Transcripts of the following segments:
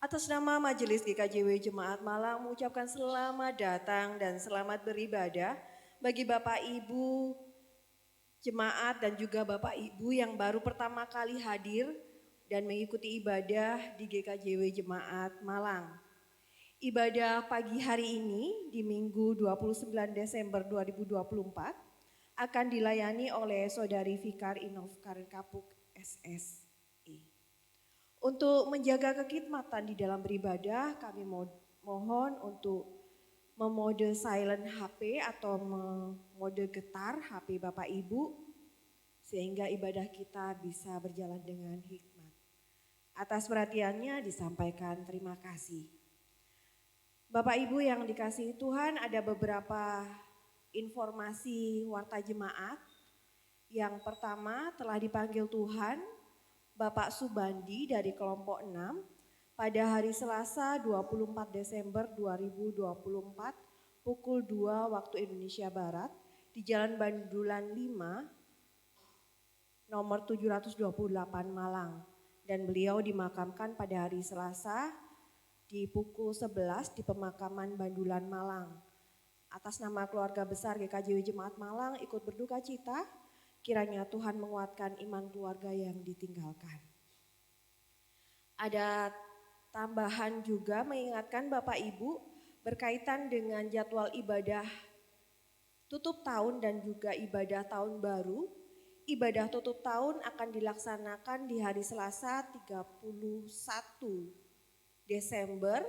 Atas nama Majelis GKJW Jemaat Malang mengucapkan selamat datang dan selamat beribadah bagi Bapak Ibu jemaat dan juga Bapak Ibu yang baru pertama kali hadir dan mengikuti ibadah di GKJW Jemaat Malang. Ibadah pagi hari ini di Minggu 29 Desember 2024 akan dilayani oleh Saudari Fikar Inov Karir Kapuk SSI. Untuk menjaga kekhidmatan di dalam beribadah, kami mohon untuk memode silent HP atau memode getar HP Bapak Ibu sehingga ibadah kita bisa berjalan dengan hikmat. Atas perhatiannya disampaikan terima kasih. Bapak Ibu yang dikasihi Tuhan, ada beberapa informasi warta jemaat. Yang pertama, telah dipanggil Tuhan Bapak Subandi dari kelompok 6 pada hari Selasa 24 Desember 2024 pukul 2 waktu Indonesia Barat di Jalan Bandulan 5 nomor 728 Malang, dan beliau dimakamkan pada hari Selasa di pukul 11 di pemakaman Bandulan Malang. Atas nama keluarga besar GKJW Jemaat Malang ikut berduka cita, kiranya Tuhan menguatkan iman keluarga yang ditinggalkan. Ada tambahan juga mengingatkan Bapak Ibu berkaitan dengan jadwal ibadah tutup tahun dan juga ibadah tahun baru. Ibadah tutup tahun akan dilaksanakan di hari Selasa 31 Desember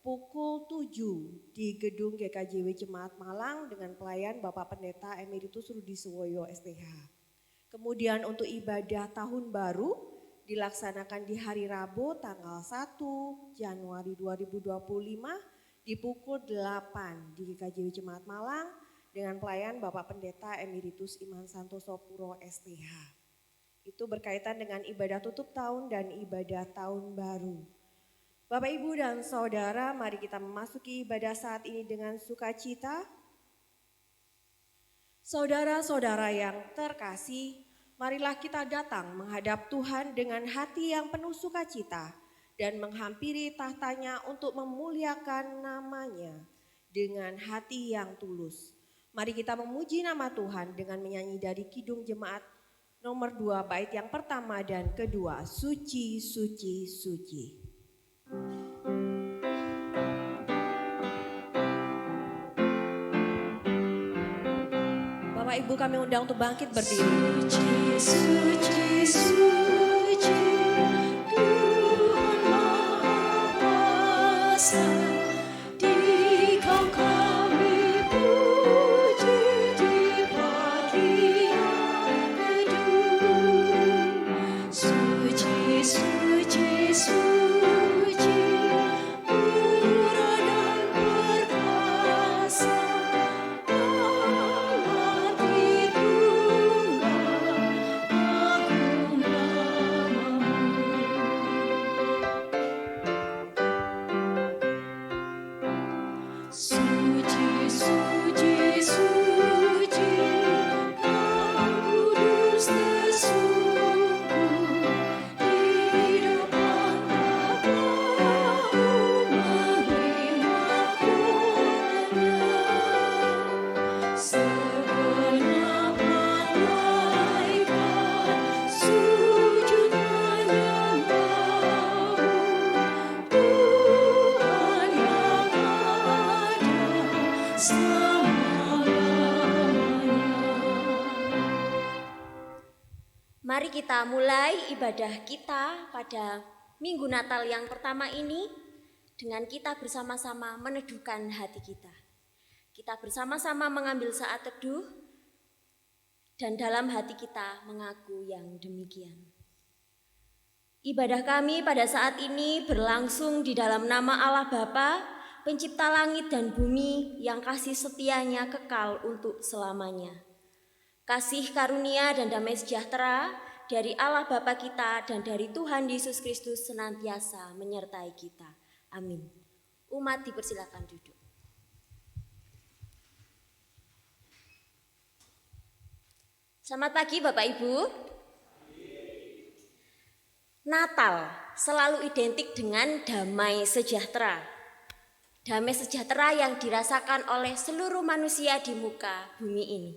pukul 7 di gedung GKJW Jemaat Malang dengan pelayan Bapak Pendeta Emeritus Rudi Suwoyo SPH. Kemudian untuk ibadah tahun baru dilaksanakan di hari Rabu tanggal 1 Januari 2025 di pukul 8 di GKJW Jemaat Malang dengan pelayan Bapak Pendeta Emeritus Iman Santoso Puro SPH. Itu berkaitan dengan ibadah tutup tahun dan ibadah tahun baru. Bapak, Ibu, dan Saudara, mari kita memasuki ibadah saat ini dengan sukacita. Saudara-saudara yang terkasih, marilah kita datang menghadap Tuhan dengan hati yang penuh sukacita dan menghampiri tahtanya untuk memuliakan namanya dengan hati yang tulus. Mari kita memuji nama Tuhan dengan menyanyi dari Kidung Jemaat nomor 2 bait yang pertama dan kedua, Suci, Suci, Suci. Bapak Ibu kami undang untuk bangkit berdiri. Suci, suci, suci, Tuhan Maha Kuasa, Dikau kami puji di pagi yang teduh. Suci, suci, suci, murah dan perkasa, Mari kita mulai ibadah kita pada Minggu Natal yang pertama ini dengan kita bersama-sama meneduhkan hati kita. Kita bersama-sama mengambil saat teduh dan dalam hati kita mengaku yang demikian. Ibadah kami pada saat ini berlangsung di dalam nama Allah Bapa, Pencipta langit dan bumi yang kasih setianya kekal untuk selamanya. Kasih karunia dan damai sejahtera dari Allah Bapa kita dan dari Tuhan Yesus Kristus senantiasa menyertai kita. Amin. Umat dipersilakan duduk. Selamat pagi Bapak Ibu. Natal selalu identik dengan damai sejahtera. Damai sejahtera yang dirasakan oleh seluruh manusia di muka bumi ini.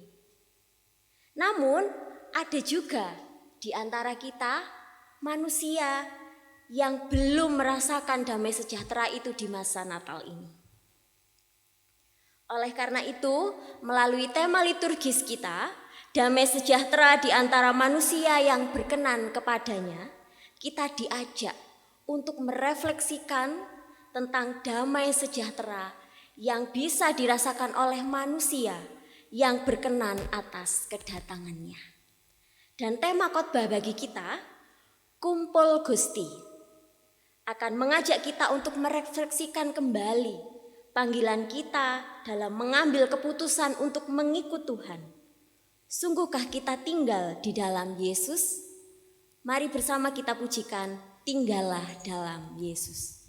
Namun, ada juga di antara kita manusia yang belum merasakan damai sejahtera itu di masa Natal ini. Oleh karena itu, melalui tema liturgis kita, damai sejahtera di antara manusia yang berkenan kepadanya, kita diajak untuk merefleksikan tentang damai sejahtera yang bisa dirasakan oleh manusia yang berkenan atas kedatangannya. Dan tema khotbah bagi kita, Kumpul Gusti, akan mengajak kita untuk merefleksikan kembali panggilan kita dalam mengambil keputusan untuk mengikut Tuhan. Sungguhkah kita tinggal di dalam Yesus? Mari bersama kita pujikan Tinggallah dalam Yesus.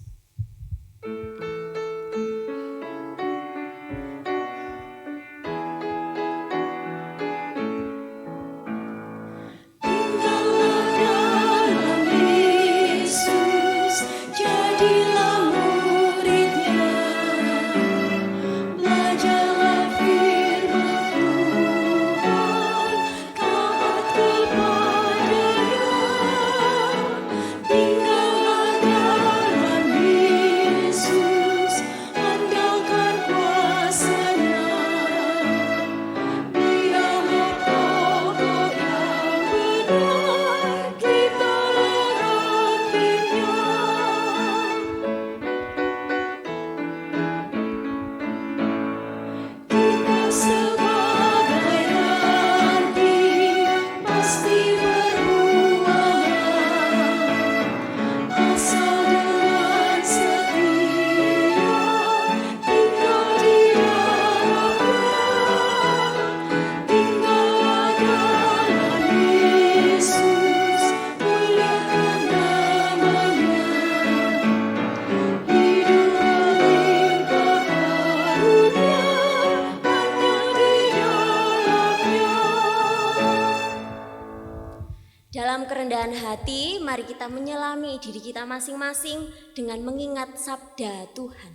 Dalam kerendahan hati, mari kita menyelami diri kita masing-masing dengan mengingat sabda Tuhan.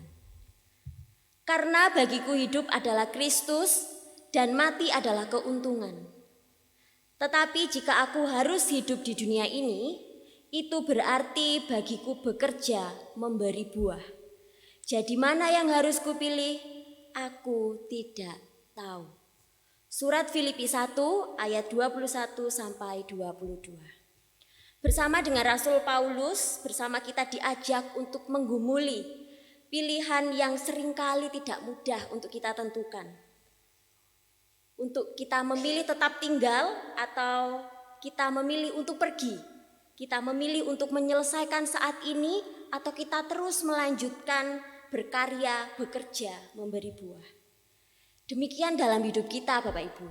Karena bagiku hidup adalah Kristus dan mati adalah keuntungan. Tetapi jika aku harus hidup di dunia ini, itu berarti bagiku bekerja memberi buah. Jadi mana yang harus kupilih? Aku tidak tahu. Surat Filipi 1 ayat 21 sampai 22. Bersama dengan Rasul Paulus, bersama kita diajak untuk menggumuli pilihan yang seringkali tidak mudah untuk kita tentukan. Untuk kita memilih tetap tinggal atau kita memilih untuk pergi. Kita memilih untuk menyelesaikan saat ini atau kita terus melanjutkan berkarya, bekerja, memberi buah. Demikian dalam hidup kita, Bapak Ibu.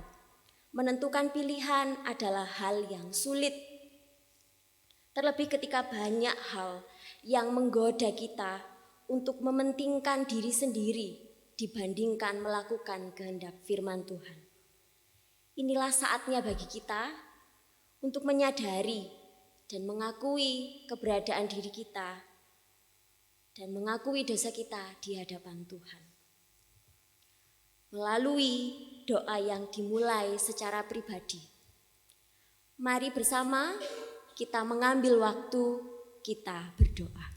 Menentukan pilihan adalah hal yang sulit. Terlebih ketika banyak hal yang menggoda kita untuk mementingkan diri sendiri dibandingkan melakukan kehendak firman Tuhan. Inilah saatnya bagi kita untuk menyadari dan mengakui keberadaan diri kita dan mengakui dosa kita di hadapan Tuhan. Melalui doa yang dimulai secara pribadi. Mari bersama kita mengambil waktu kita berdoa.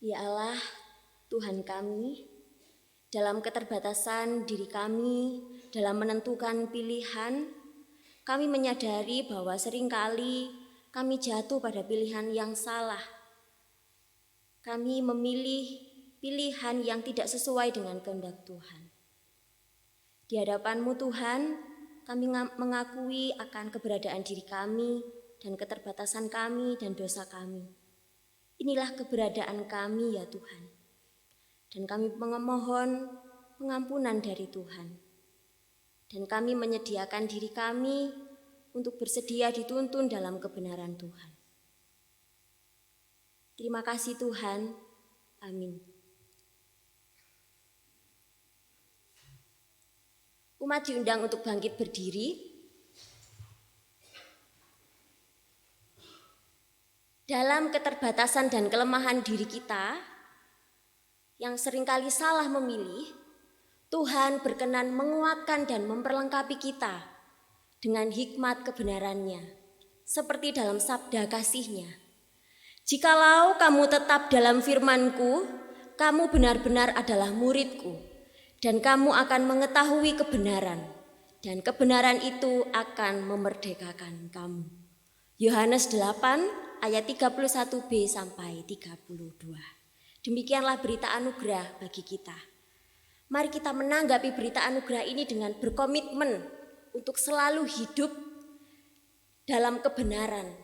Ya Allah, Tuhan kami, dalam keterbatasan diri kami, dalam menentukan pilihan, kami menyadari bahwa seringkali kami jatuh pada pilihan yang salah. Kami memilih pilihan yang tidak sesuai dengan kehendak Tuhan. Di hadapan-Mu Tuhan, kami mengakui akan keberadaan diri kami dan keterbatasan kami dan dosa kami. Inilah keberadaan kami ya Tuhan. Dan kami memohon pengampunan dari Tuhan. Dan kami menyediakan diri kami untuk bersedia dituntun dalam kebenaran Tuhan. Terima kasih Tuhan. Amin. Umat diundang untuk bangkit berdiri. Dalam keterbatasan dan kelemahan diri kita yang seringkali salah memilih, Tuhan berkenan menguatkan dan memperlengkapi kita dengan hikmat kebenarannya, seperti dalam sabda kasih-Nya. Jikalau kamu tetap dalam firman-Ku, kamu benar-benar adalah murid-Ku, dan kamu akan mengetahui kebenaran, dan kebenaran itu akan memerdekakan kamu. Yohanes 8 ayat 31b sampai 32. Demikianlah berita anugerah bagi kita. Mari kita menanggapi berita anugerah ini dengan berkomitmen untuk selalu hidup dalam kebenaran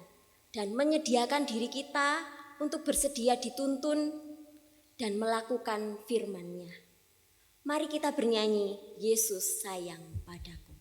dan menyediakan diri kita untuk bersedia dituntun dan melakukan firman-Nya. Mari kita bernyanyi, Yesus sayang padaku.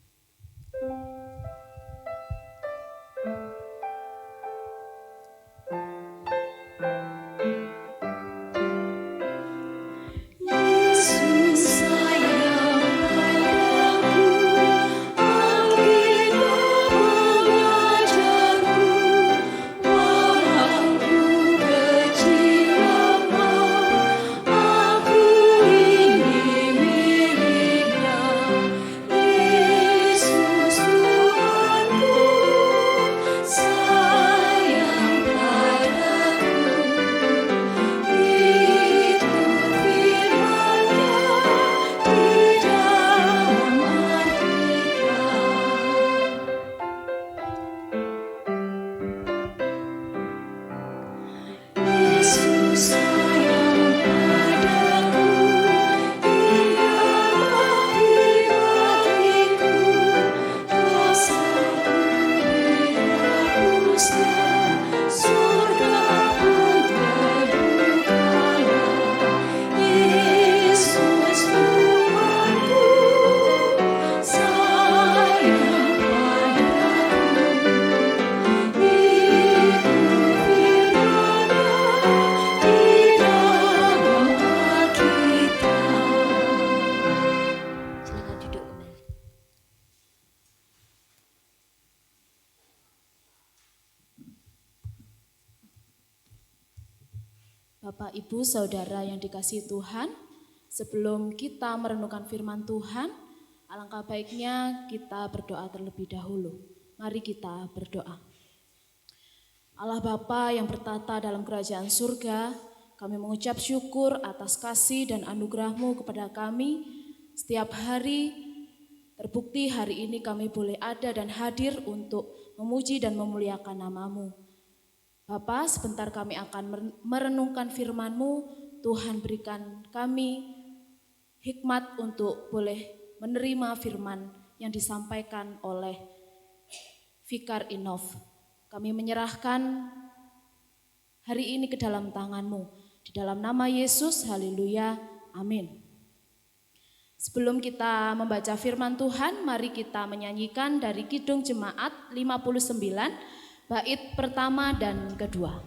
Bapak, Ibu, Saudara yang dikasihi Tuhan, sebelum kita merenungkan firman Tuhan, alangkah baiknya kita berdoa terlebih dahulu. Mari kita berdoa. Allah Bapa yang bertata dalam kerajaan surga, kami mengucap syukur atas kasih dan anugerah-Mu kepada kami. Setiap hari terbukti hari ini kami boleh ada dan hadir untuk memuji dan memuliakan nama-Mu. Bapa, sebentar kami akan merenungkan firman-Mu. Tuhan berikan kami hikmat untuk boleh menerima firman yang disampaikan oleh Vikar Inov. Kami menyerahkan hari ini ke dalam tangan-Mu. Di dalam nama Yesus, haleluya, amin. Sebelum kita membaca firman Tuhan, mari kita menyanyikan dari Kidung Jemaat 59, bait pertama dan kedua.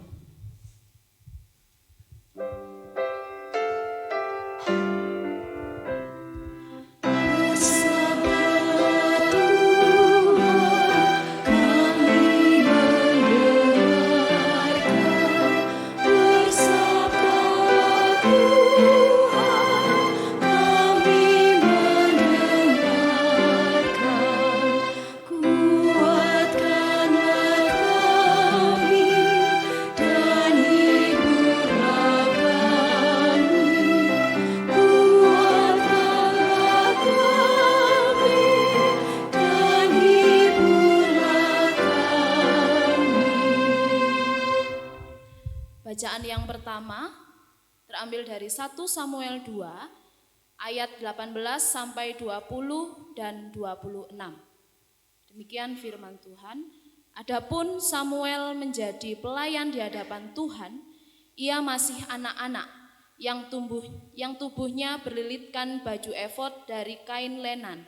Bacaan yang pertama terambil dari 1 Samuel 2 ayat 18 sampai 20 dan 26. Demikian firman Tuhan. Adapun Samuel menjadi pelayan di hadapan Tuhan, Ia masih anak-anak yang tubuhnya berlilitkan baju efod dari kain lenan.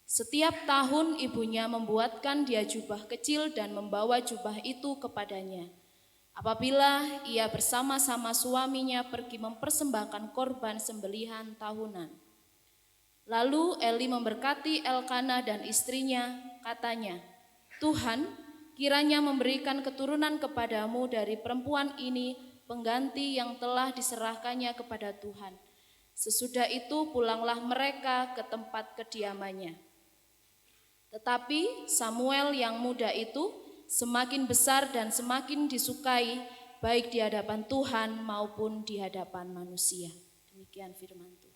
Setiap tahun ibunya membuatkan dia jubah kecil dan membawa jubah itu kepadanya. Apabila ia bersama-sama suaminya pergi mempersembahkan korban sembelihan tahunan. Lalu Eli memberkati Elkana dan istrinya, katanya, Tuhan, kiranya memberikan keturunan kepadamu dari perempuan ini pengganti yang telah diserahkannya kepada Tuhan. Sesudah itu pulanglah mereka ke tempat kediamannya. Tetapi Samuel yang muda itu semakin besar dan semakin disukai baik di hadapan Tuhan maupun di hadapan manusia. Demikian firman Tuhan.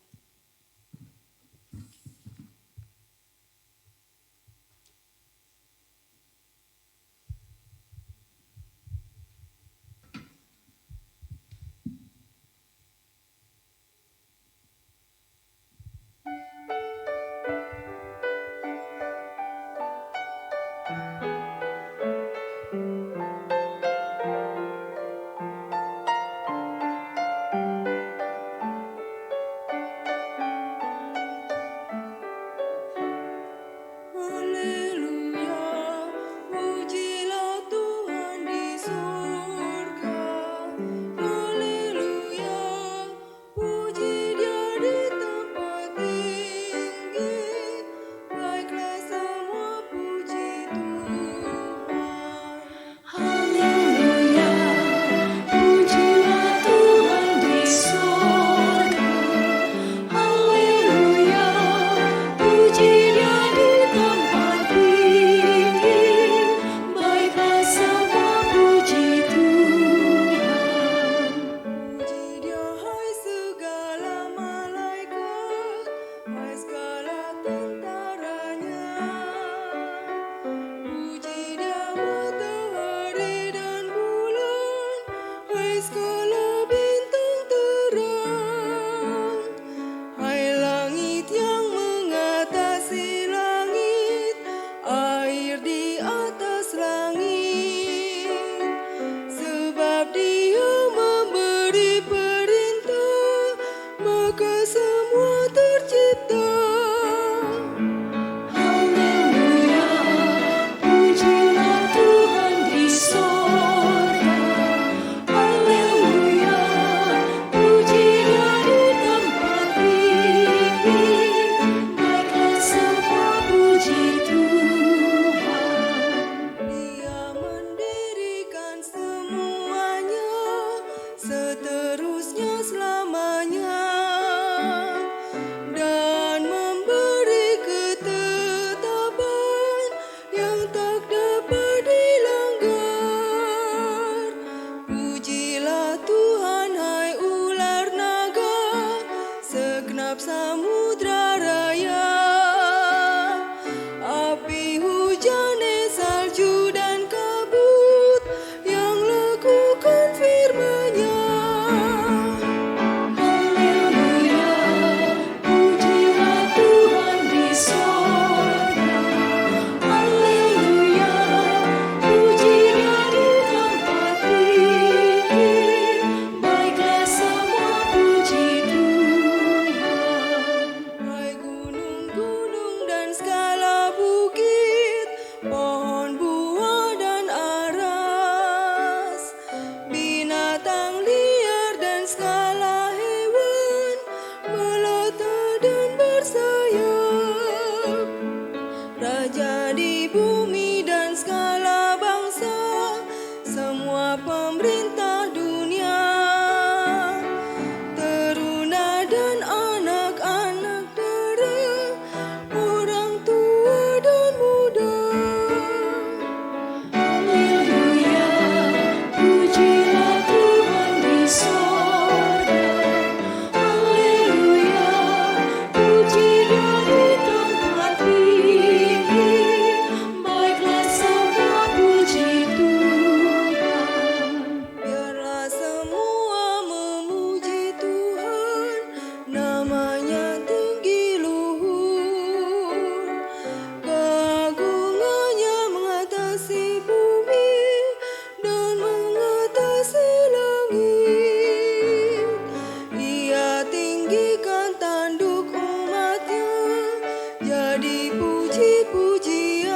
puji-pujian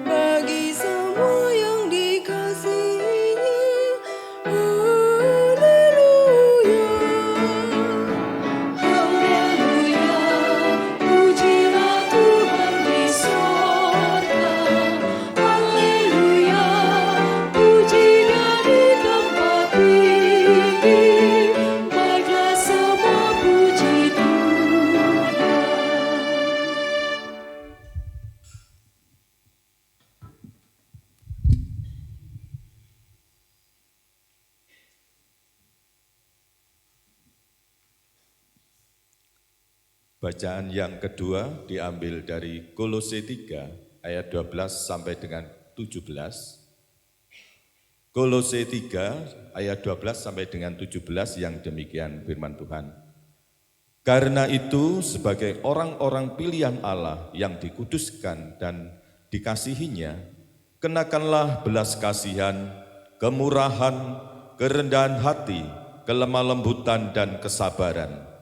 bagi semua yang dikasihi. Haleluya. Haleluya, pujilah Tuhan di sorga. Haleluya, pujinya di tempat tinggi. Baiklah semua puji Tuhan. Bacaan yang kedua diambil dari Kolose 3 ayat 12 sampai dengan 17. Kolose 3 ayat 12 sampai dengan 17 yang demikian firman Tuhan. Karena itu sebagai orang-orang pilihan Allah yang dikuduskan dan dikasihinya, kenakanlah belas kasihan, kemurahan, kerendahan hati, kelemah lembutan dan kesabaran.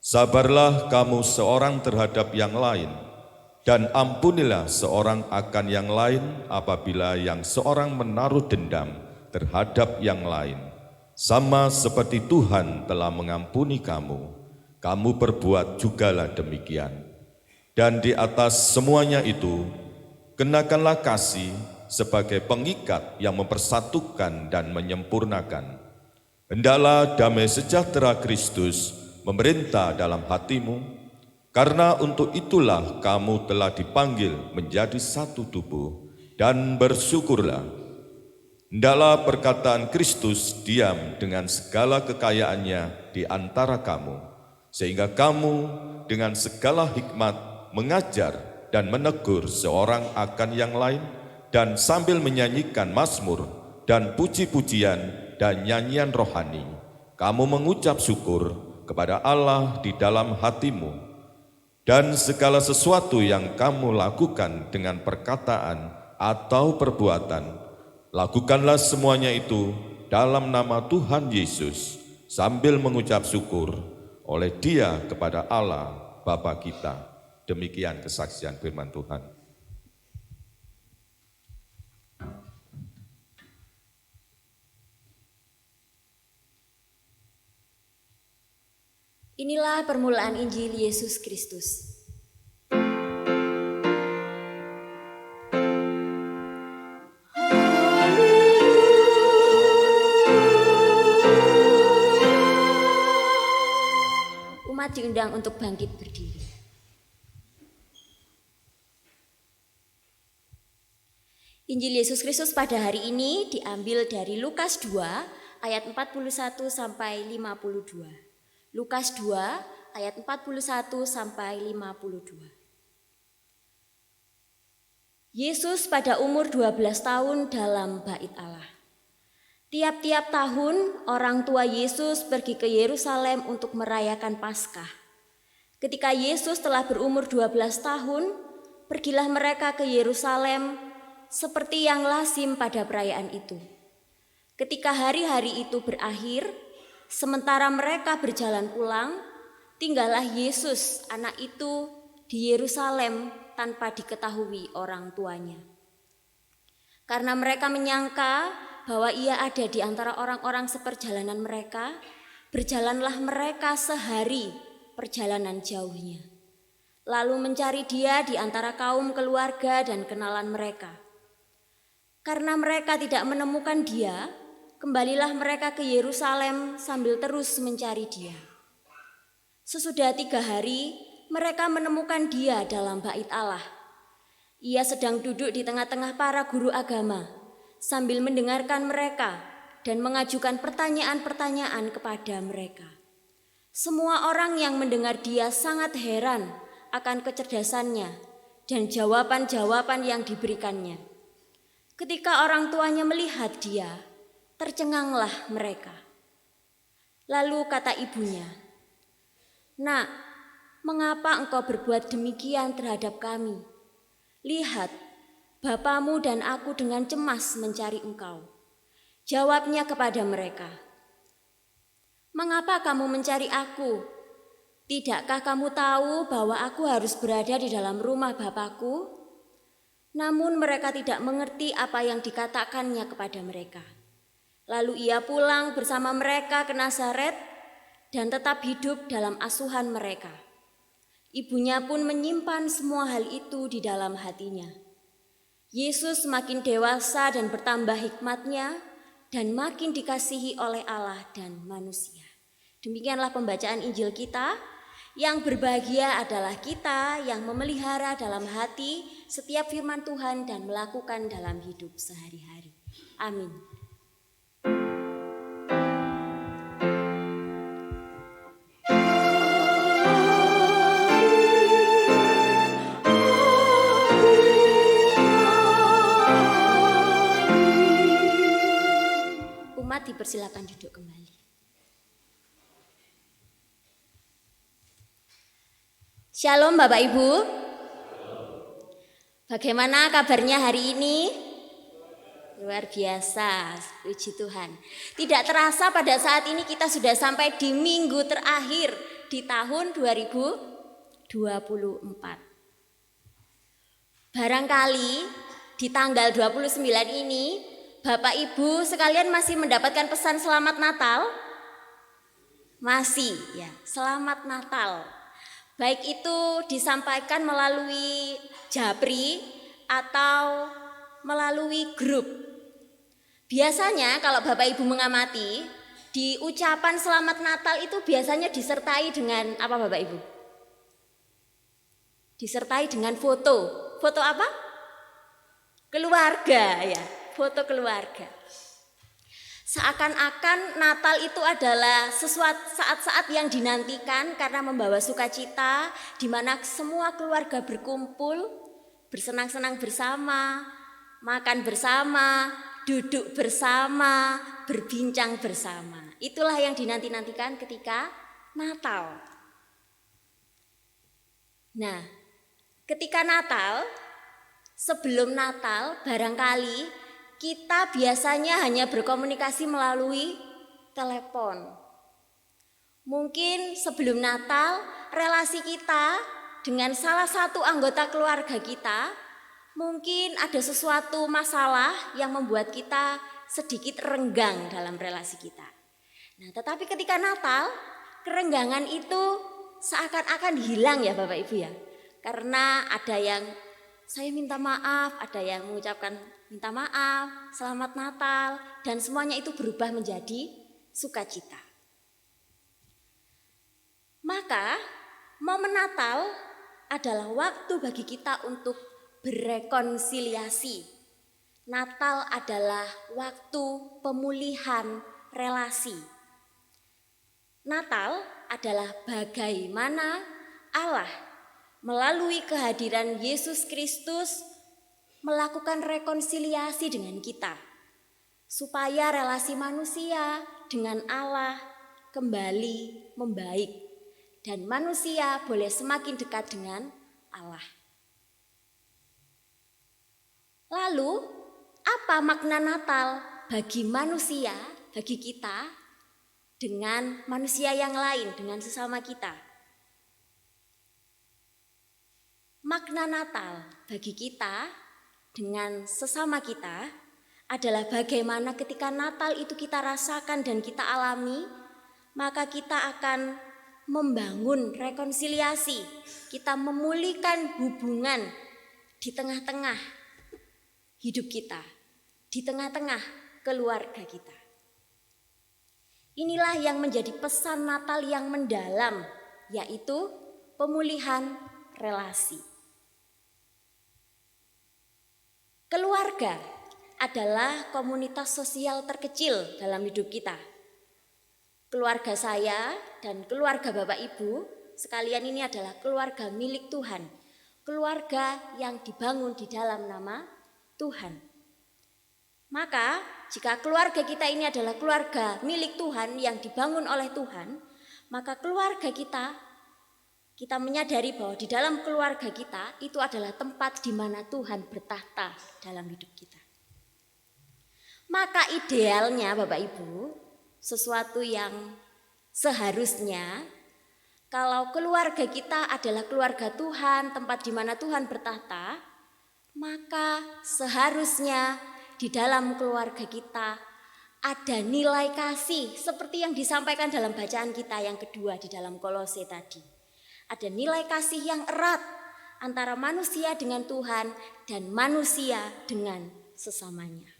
Sabarlah kamu seorang terhadap yang lain, dan ampunilah seorang akan yang lain apabila yang seorang menaruh dendam terhadap yang lain. Sama seperti Tuhan telah mengampuni kamu, kamu perbuat jugalah demikian. Dan di atas semuanya itu, kenakanlah kasih sebagai pengikat yang mempersatukan dan menyempurnakan. Hendaklah damai sejahtera Kristus memerintah dalam hatimu, karena untuk itulah kamu telah dipanggil menjadi satu tubuh, dan bersyukurlah. Hendaklah perkataan Kristus diam dengan segala kekayaannya di antara kamu, sehingga kamu dengan segala hikmat mengajar dan menegur seorang akan yang lain, dan sambil menyanyikan mazmur dan puji-pujian dan nyanyian rohani, kamu mengucap syukur kepada Allah di dalam hatimu. Dan segala sesuatu yang kamu lakukan dengan perkataan atau perbuatan, lakukanlah semuanya itu dalam nama Tuhan Yesus, sambil mengucap syukur oleh Dia kepada Allah Bapa kita. Demikian kesaksian firman Tuhan. Inilah permulaan Injil Yesus Kristus. Umat diundang untuk bangkit berdiri. Injil Yesus Kristus pada hari ini diambil dari Lukas 2 ayat 41 sampai 52. Lukas 2 ayat 41 sampai 52. Yesus pada umur 12 tahun dalam bait Allah. Tiap-tiap tahun orang tua Yesus pergi ke Yerusalem untuk merayakan Paskah. Ketika Yesus telah berumur 12 tahun, pergilah mereka ke Yerusalem seperti yang lazim pada perayaan itu. Ketika hari-hari itu berakhir, sementara mereka berjalan pulang, tinggallah Yesus, anak itu, di Yerusalem tanpa diketahui orang tuanya. Karena mereka menyangka bahwa ia ada di antara orang-orang seperjalanan mereka, berjalanlah mereka sehari perjalanan jauhnya. Lalu mencari dia di antara kaum keluarga dan kenalan mereka. Karena mereka tidak menemukan dia, kembalilah mereka ke Yerusalem sambil terus mencari dia. Sesudah 3 hari, mereka menemukan dia dalam bait Allah. Ia sedang duduk di tengah-tengah para guru agama, sambil mendengarkan mereka dan mengajukan pertanyaan-pertanyaan kepada mereka. Semua orang yang mendengar dia sangat heran akan kecerdasannya dan jawaban-jawaban yang diberikannya. Ketika orang tuanya melihat dia, tercenganglah mereka. Lalu kata ibunya, "Nak, mengapa engkau berbuat demikian terhadap kami? Lihat, bapamu dan aku dengan cemas mencari engkau." Jawabnya kepada mereka, "Mengapa kamu mencari aku? Tidakkah kamu tahu bahwa aku harus berada di dalam rumah Bapakku? Namun mereka tidak mengerti apa yang dikatakannya kepada mereka. Lalu ia pulang bersama mereka ke Nazaret dan tetap hidup dalam asuhan mereka. Ibunya pun menyimpan semua hal itu di dalam hatinya. Yesus semakin dewasa dan bertambah hikmatnya dan makin dikasihi oleh Allah dan manusia. Demikianlah pembacaan Injil kita. Yang berbahagia adalah kita yang memelihara dalam hati setiap firman Tuhan dan melakukan dalam hidup sehari-hari. Amin. Umat dipersilakan duduk kembali. Shalom Bapak Ibu. Bagaimana kabarnya hari ini? Luar biasa, puji Tuhan. Tidak terasa pada saat ini kita sudah sampai di minggu terakhir di tahun 2024. Barangkali di tanggal 29 ini Bapak Ibu sekalian masih mendapatkan pesan selamat Natal? Masih ya, selamat Natal. Baik itu disampaikan melalui japri atau melalui grup. Biasanya kalau Bapak Ibu mengamati, di ucapan selamat Natal itu biasanya disertai dengan apa Bapak Ibu? Disertai dengan foto. Foto apa? Keluarga ya, foto keluarga. Seakan-akan Natal itu adalah saat-saat yang dinantikan karena membawa sukacita, di mana semua keluarga berkumpul, bersenang-senang bersama, makan bersama, duduk bersama, berbincang bersama. Itulah yang dinanti-nantikan ketika Natal. Nah, ketika Natal, sebelum Natal barangkali kita biasanya hanya berkomunikasi melalui telepon. Mungkin sebelum Natal, relasi kita dengan salah satu anggota keluarga kita, mungkin ada sesuatu masalah yang membuat kita sedikit renggang dalam relasi kita. Nah, tetapi ketika Natal, kerenggangan itu seakan-akan hilang ya Bapak Ibu ya. Karena ada yang saya minta maaf, ada yang mengucapkan minta maaf, selamat Natal, dan semuanya itu berubah menjadi sukacita. Maka momen Natal adalah waktu bagi kita untuk berrekonsiliasi. Natal adalah waktu pemulihan relasi. Natal adalah bagaimana Allah melalui kehadiran Yesus Kristus melakukan rekonsiliasi dengan kita, supaya relasi manusia dengan Allah kembali membaik, dan manusia boleh semakin dekat dengan Allah. Lalu, apa makna Natal bagi manusia, bagi kita, dengan manusia yang lain, dengan sesama kita? Makna Natal bagi kita dengan sesama kita adalah bagaimana ketika Natal itu kita rasakan dan kita alami, maka kita akan membangun rekonsiliasi, kita memulihkan hubungan di tengah-tengah hidup kita, di tengah-tengah keluarga kita. Inilah yang menjadi pesan Natal yang mendalam, yaitu pemulihan relasi. Keluarga adalah komunitas sosial terkecil dalam hidup kita. Keluarga saya dan keluarga Bapak Ibu sekalian ini adalah keluarga milik Tuhan. Keluarga yang dibangun di dalam nama Tuhan. Maka jika keluarga kita ini adalah keluarga milik Tuhan yang dibangun oleh Tuhan, maka keluarga kita menyadari bahwa di dalam keluarga kita itu adalah tempat di mana Tuhan bertahta dalam hidup kita. Maka idealnya Bapak Ibu, sesuatu yang seharusnya Kalau keluarga kita adalah keluarga Tuhan, tempat di mana Tuhan bertahta, maka seharusnya di dalam keluarga kita ada nilai kasih seperti yang disampaikan dalam bacaan kita yang kedua di dalam Kolose tadi. Ada nilai kasih yang erat antara manusia dengan Tuhan dan manusia dengan sesamanya.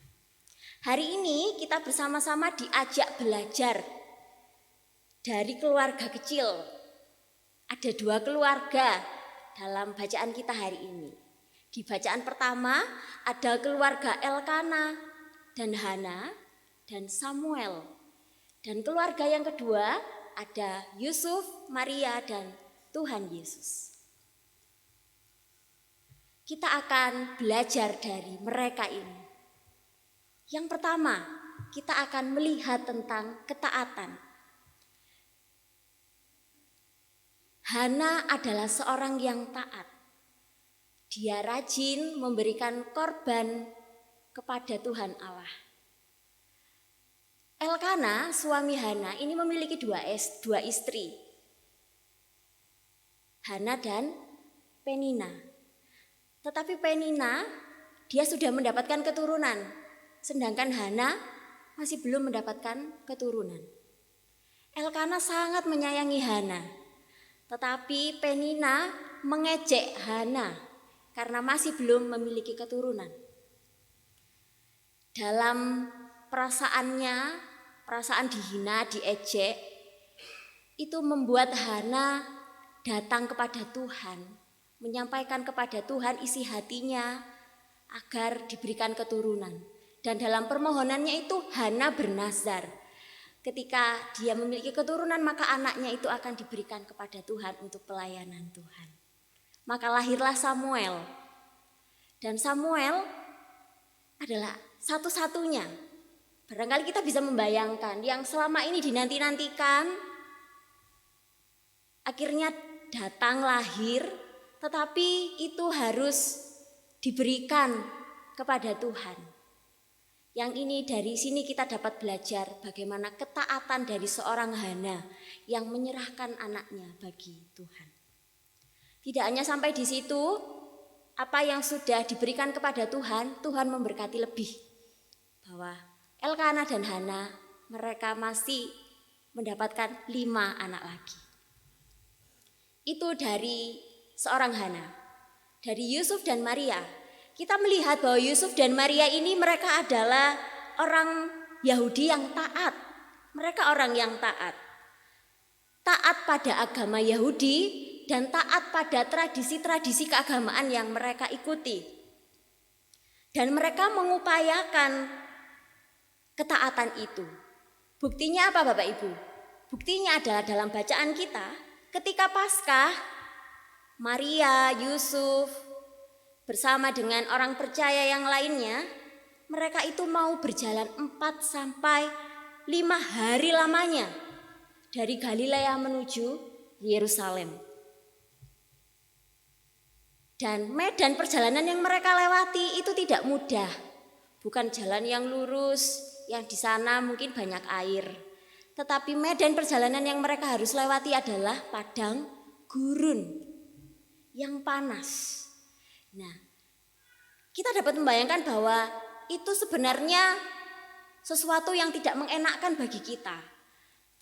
Hari ini kita bersama-sama diajak belajar dari keluarga kecil. Ada 2 keluarga dalam bacaan kita hari ini. Di bacaan pertama ada keluarga Elkana dan Hana dan Samuel. Dan keluarga yang kedua ada Yusuf, Maria, dan Tuhan Yesus. Kita akan belajar dari mereka ini. Yang pertama, kita akan melihat tentang ketaatan. Hana adalah seorang yang taat. Dia rajin memberikan korban kepada Tuhan Allah. Elkana, suami Hana, ini memiliki dua istri, Hana dan Penina. Tetapi Penina, dia sudah mendapatkan keturunan, sedangkan Hana masih belum mendapatkan keturunan. Elkana sangat menyayangi Hana, tetapi Penina mengejek Hana karena masih belum memiliki keturunan. Dalam perasaan dihina, diejek, itu membuat Hana datang kepada Tuhan, menyampaikan kepada Tuhan isi hatinya agar diberikan keturunan. Dan dalam permohonannya itu Hana bernazar, ketika dia memiliki keturunan maka anaknya itu akan diberikan kepada Tuhan untuk pelayanan Tuhan. Maka lahirlah Samuel. Dan Samuel adalah satu-satunya, barangkali kita bisa membayangkan, yang selama ini dinanti-nantikan, akhirnya datang lahir, tetapi itu harus diberikan kepada Tuhan. Yang ini dari sini kita dapat belajar bagaimana ketaatan dari seorang Hana yang menyerahkan anaknya bagi Tuhan. Tidak hanya sampai di situ, apa yang sudah diberikan kepada Tuhan, Tuhan memberkati lebih. Bahwa Elkana dan Hana, mereka masih mendapatkan 5 anak lagi. Itu dari seorang Hana. Dari Yusuf dan Maria, kita melihat bahwa Yusuf dan Maria ini mereka adalah orang Yahudi yang taat. Mereka orang yang taat. Taat pada agama Yahudi dan taat pada tradisi-tradisi keagamaan yang mereka ikuti. Dan mereka mengupayakan ketaatan itu. Buktinya apa Bapak Ibu? Buktinya adalah dalam bacaan kita, ketika Paskah, Maria, Yusuf, bersama dengan orang percaya yang lainnya, mereka itu mau berjalan 4 sampai 5 hari lamanya dari Galilea menuju Yerusalem. Dan medan perjalanan yang mereka lewati itu tidak mudah. Bukan jalan yang lurus, yang di sana mungkin banyak air. Tetapi medan perjalanan yang mereka harus lewati adalah padang gurun yang panas. Nah, kita dapat membayangkan bahwa itu sebenarnya sesuatu yang tidak mengenakkan bagi kita.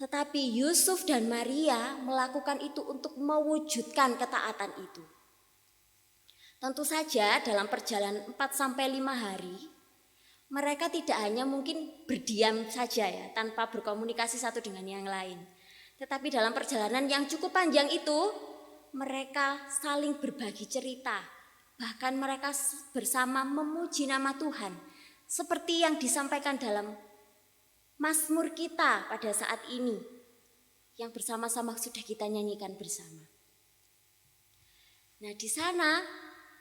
Tetapi Yusuf dan Maria melakukan itu untuk mewujudkan ketaatan itu. Tentu saja dalam perjalanan 4 sampai 5 hari, mereka tidak hanya mungkin berdiam saja ya, tanpa berkomunikasi satu dengan yang lain. Tetapi dalam perjalanan yang cukup panjang itu, mereka saling berbagi cerita. Bahkan mereka bersama memuji nama Tuhan. Seperti yang disampaikan dalam Mazmur kita pada saat ini. Yang bersama-sama sudah kita nyanyikan bersama. Nah, di sana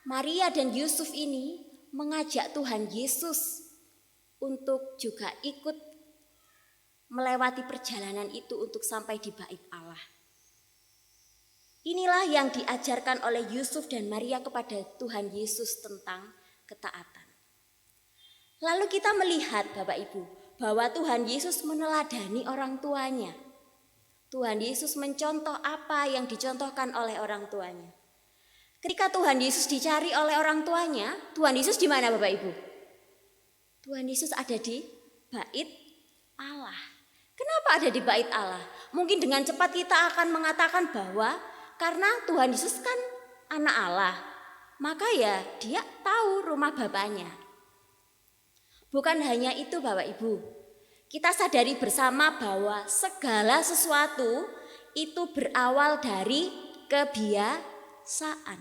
Maria dan Yusuf ini mengajak Tuhan Yesus untuk juga ikut melewati perjalanan itu untuk sampai di Bait Allah. Inilah yang diajarkan oleh Yusuf dan Maria kepada Tuhan Yesus tentang ketaatan. Lalu kita melihat Bapak Ibu bahwa Tuhan Yesus meneladani orang tuanya. Tuhan Yesus mencontoh apa yang dicontohkan oleh orang tuanya. Ketika Tuhan Yesus dicari oleh orang tuanya, Tuhan Yesus di mana Bapak Ibu? Tuhan Yesus ada di bait Allah. Kenapa ada di bait Allah? Mungkin dengan cepat kita akan mengatakan bahwa karena Tuhan Yesus kan anak Allah, maka ya dia tahu rumah Bapaknya. Bukan hanya itu Bapak Ibu. Kita sadari bersama bahwa segala sesuatu itu berawal dari kebiasaan.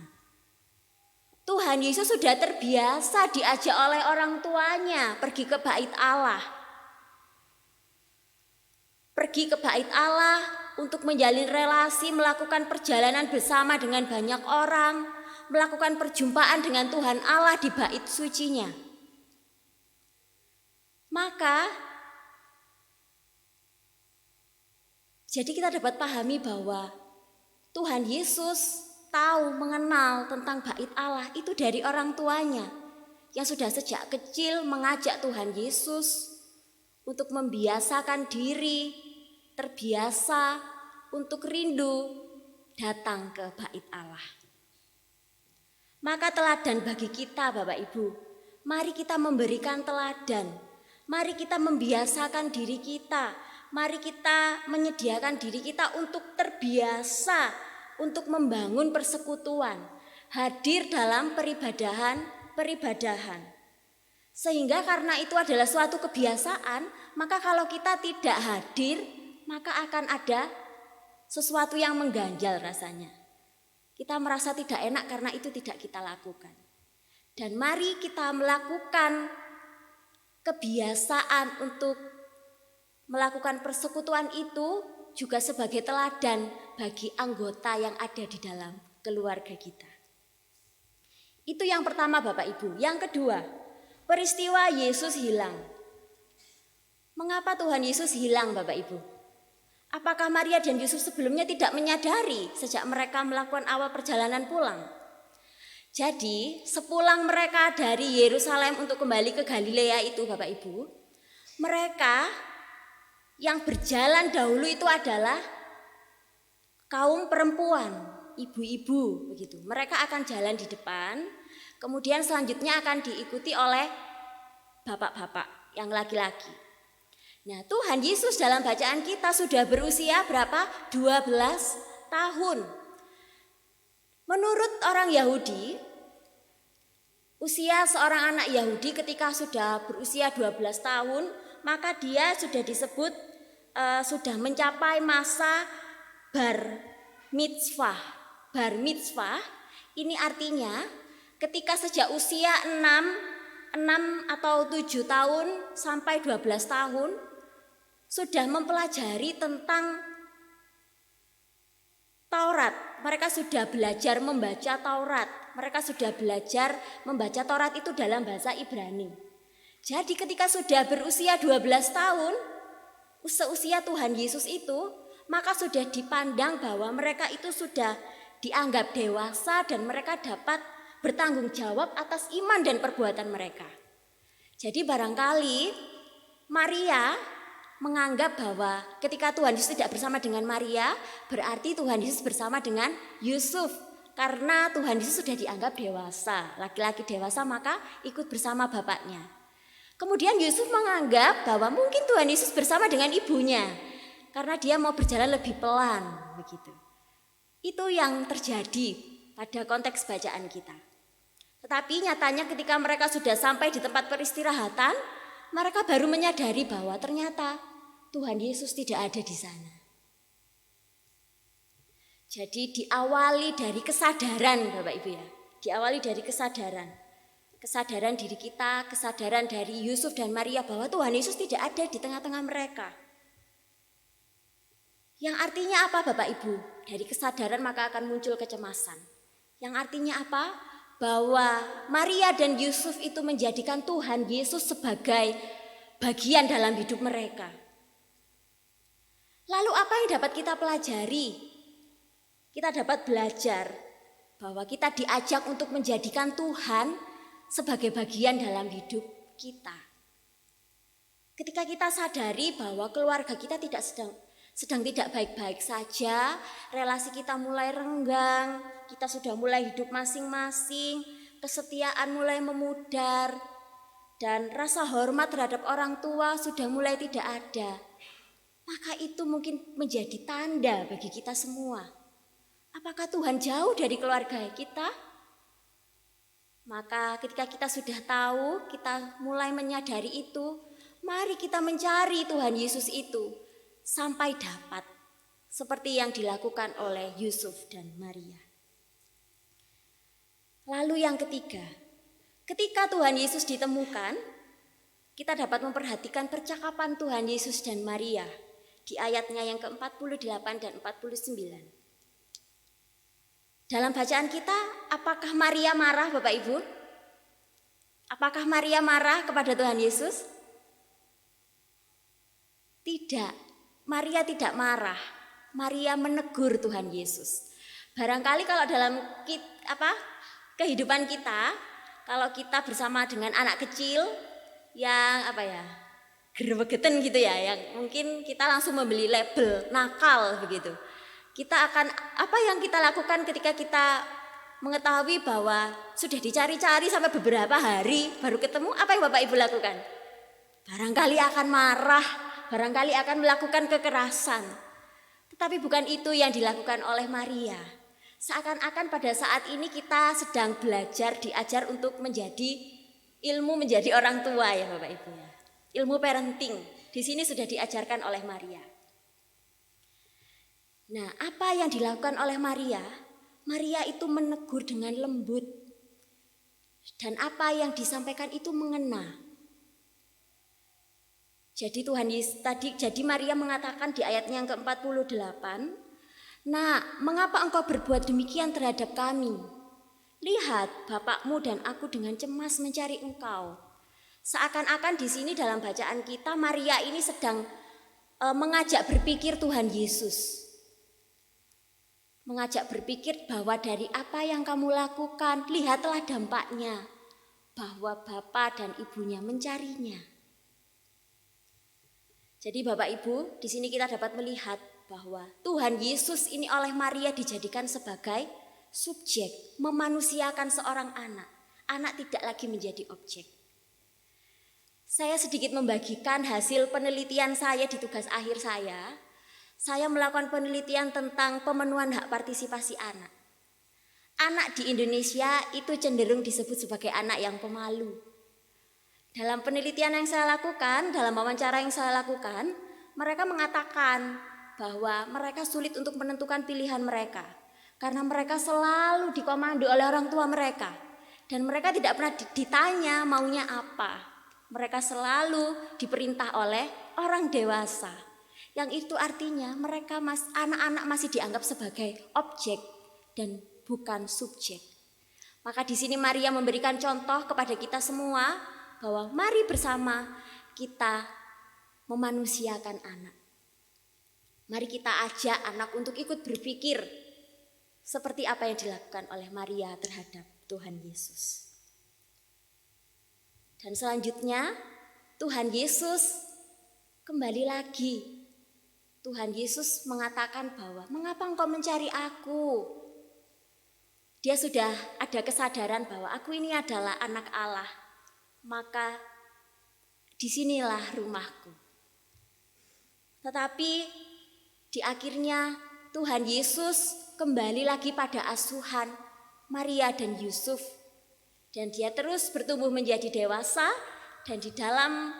Tuhan Yesus sudah terbiasa diajak oleh orang tuanya pergi ke bait Allah. Pergi ke bait Allah untuk menjalin relasi, melakukan perjalanan bersama dengan banyak orang, melakukan perjumpaan dengan Tuhan Allah di bait sucinya. Maka jadi kita dapat pahami bahwa Tuhan Yesus tahu mengenal tentang bait Allah itu dari orang tuanya yang sudah sejak kecil mengajak Tuhan Yesus untuk membiasakan diri, terbiasa untuk rindu datang ke bait Allah. Maka teladan bagi kita Bapak Ibu, mari kita memberikan teladan, mari kita membiasakan diri kita. Mari kita menyediakan diri kita untuk terbiasa untuk membangun persekutuan, hadir dalam peribadahan. Sehingga karena itu adalah suatu kebiasaan, maka kalau kita tidak hadir, maka akan ada sesuatu yang mengganjal rasanya. Kita merasa tidak enak karena itu tidak kita lakukan. Dan mari kita melakukan kebiasaan untuk melakukan persekutuan itu juga sebagai teladan bagi anggota yang ada di dalam keluarga kita. Itu yang pertama Bapak Ibu. Yang kedua, peristiwa Yesus hilang. Mengapa Tuhan Yesus hilang Bapak Ibu? Apakah Maria dan Yusuf sebelumnya tidak menyadari sejak mereka melakukan awal perjalanan pulang? Jadi sepulang mereka dari Yerusalem untuk kembali ke Galilea itu Bapak Ibu, mereka yang berjalan dahulu itu adalah kaum perempuan, ibu-ibu begitu. Mereka akan jalan di depan, kemudian selanjutnya akan diikuti oleh bapak-bapak yang laki-laki. Nah, Tuhan Yesus dalam bacaan kita sudah berusia berapa? 12 tahun. Menurut orang Yahudi, usia seorang anak Yahudi ketika sudah berusia 12 tahun, maka dia sudah disebut sudah mencapai masa bar mitzvah. Bar mitzvah ini artinya ketika sejak usia 6 atau 7 tahun sampai 12 tahun sudah mempelajari tentang Taurat. Mereka sudah belajar membaca Taurat. Mereka sudah belajar membaca Taurat itu dalam bahasa Ibrani. Jadi ketika sudah berusia 12 tahun, seusia Tuhan Yesus itu, maka sudah dipandang bahwa mereka itu sudah dianggap dewasa dan mereka dapat bertanggung jawab atas iman dan perbuatan mereka. Jadi barangkali Maria menganggap bahwa ketika Tuhan Yesus tidak bersama dengan Maria, berarti Tuhan Yesus bersama dengan Yusuf. Karena Tuhan Yesus sudah dianggap dewasa, laki-laki dewasa maka ikut bersama bapaknya. Kemudian Yusuf menganggap bahwa mungkin Tuhan Yesus bersama dengan ibunya karena dia mau berjalan lebih pelan begitu. Itu yang terjadi pada konteks bacaan kita. Tetapi nyatanya ketika mereka sudah sampai di tempat peristirahatan, mereka baru menyadari bahwa ternyata Tuhan Yesus tidak ada di sana. Jadi diawali dari kesadaran Bapak Ibu ya. Diawali dari kesadaran. Kesadaran diri kita, kesadaran dari Yusuf dan Maria bahwa Tuhan Yesus tidak ada di tengah-tengah mereka. Yang artinya apa Bapak Ibu? Dari kesadaran maka akan muncul kecemasan. Yang artinya apa? Bahwa Maria dan Yusuf itu menjadikan Tuhan Yesus sebagai bagian dalam hidup mereka. Lalu apa yang dapat kita pelajari? Kita dapat belajar bahwa kita diajak untuk menjadikan Tuhan sebagai bagian dalam hidup kita. Ketika kita sadari bahwa keluarga kita tidak sedang tidak baik-baik saja, relasi kita mulai renggang, kita sudah mulai hidup masing-masing, kesetiaan mulai memudar, dan rasa hormat terhadap orang tua sudah mulai tidak ada. Maka itu mungkin menjadi tanda bagi kita semua. Apakah Tuhan jauh dari keluarga kita? Maka ketika kita sudah tahu, kita mulai menyadari itu, mari kita mencari Tuhan Yesus itu sampai dapat. Seperti yang dilakukan oleh Yusuf dan Maria. Lalu yang ketiga, ketika Tuhan Yesus ditemukan, kita dapat memperhatikan percakapan Tuhan Yesus dan Maria di ayatnya yang ke-48 dan 49. Dalam bacaan kita, apakah Maria marah Bapak Ibu? Apakah Maria marah kepada Tuhan Yesus? Tidak, Maria tidak marah. Maria menegur Tuhan Yesus. Barangkali kalau dalam kehidupan kita, kalau kita bersama dengan anak kecil yang gerebegeten gitu ya, yang mungkin kita langsung membeli label nakal begitu. Kita akan, apa yang kita lakukan ketika kita mengetahui bahwa sudah dicari-cari sampai beberapa hari baru ketemu, apa yang Bapak Ibu lakukan? Barangkali akan marah, barangkali akan melakukan kekerasan. Tetapi bukan itu yang dilakukan oleh Maria. Seakan-akan pada saat ini kita sedang belajar, diajar untuk menjadi orang tua ya Bapak Ibu ya. Ilmu parenting, di sini sudah diajarkan oleh Maria. Nah, apa yang dilakukan oleh Maria? Maria itu menegur dengan lembut. Dan apa yang disampaikan itu mengena. Jadi Maria mengatakan di ayatnya yang ke-48, "Nah, mengapa engkau berbuat demikian terhadap kami? Lihat, bapakmu dan aku dengan cemas mencari engkau." Seakan-akan di sini dalam bacaan kita Maria ini sedang mengajak berpikir Tuhan Yesus. Mengajak berpikir bahwa dari apa yang kamu lakukan, lihatlah dampaknya. Bahwa bapak dan ibunya mencarinya. Jadi Bapak Ibu, di sini kita dapat melihat bahwa Tuhan Yesus ini oleh Maria dijadikan sebagai subjek, memanusiakan seorang anak. Anak tidak lagi menjadi objek. Saya sedikit membagikan hasil penelitian saya di tugas akhir saya. Saya melakukan penelitian tentang pemenuhan hak partisipasi anak. Anak di Indonesia itu cenderung disebut sebagai anak yang pemalu. Dalam penelitian yang saya lakukan, dalam wawancara yang saya lakukan, mereka mengatakan bahwa mereka sulit untuk menentukan pilihan mereka. Karena mereka selalu dikomando oleh orang tua mereka. Dan mereka tidak pernah ditanya maunya apa. Mereka selalu diperintah oleh orang dewasa. Yang itu artinya mereka anak-anak masih dianggap sebagai objek dan bukan subjek. Maka di sini Maria memberikan contoh kepada kita semua bahwa mari bersama kita memanusiakan anak. Mari kita ajak anak untuk ikut berpikir seperti apa yang dilakukan oleh Maria terhadap Tuhan Yesus. Dan selanjutnya Tuhan Yesus kembali lagi. Tuhan Yesus mengatakan bahwa mengapa engkau mencari aku? Dia sudah ada kesadaran bahwa aku ini adalah anak Allah. Maka disinilah rumahku. Tetapi di akhirnya Tuhan Yesus kembali lagi pada asuhan Maria dan Yusuf. Dan dia terus bertumbuh menjadi dewasa. Dan di dalam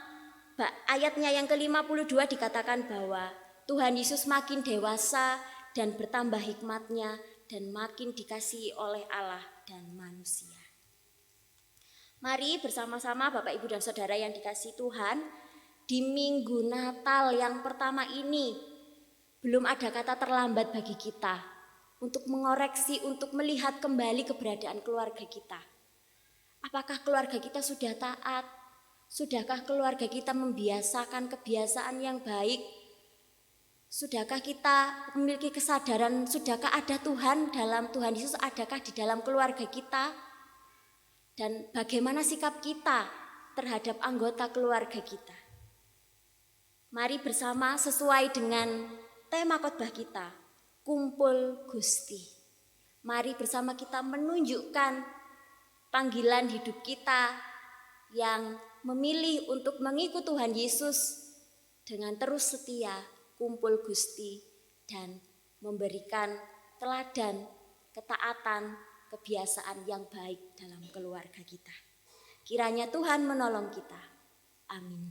ayatnya yang ke-52 dikatakan bahwa Tuhan Yesus makin dewasa dan bertambah hikmatnya dan makin dikasihi oleh Allah dan manusia. Mari bersama-sama Bapak Ibu dan Saudara yang dikasihi Tuhan, di Minggu Natal yang pertama ini belum ada kata terlambat bagi kita untuk mengoreksi, untuk melihat kembali keberadaan keluarga kita. Apakah keluarga kita sudah taat? Sudahkah keluarga kita membiasakan kebiasaan yang baik? Sudahkah kita memiliki kesadaran, sudahkah ada Tuhan dalam Tuhan Yesus, adakah di dalam keluarga kita? Dan bagaimana sikap kita terhadap anggota keluarga kita? Mari bersama sesuai dengan tema khotbah kita, Kumpul Gusti. Mari bersama kita menunjukkan panggilan hidup kita yang memilih untuk mengikut Tuhan Yesus dengan terus setia kumpul Gusti dan memberikan teladan, ketaatan, kebiasaan yang baik dalam keluarga kita. Kiranya Tuhan menolong kita. Amin.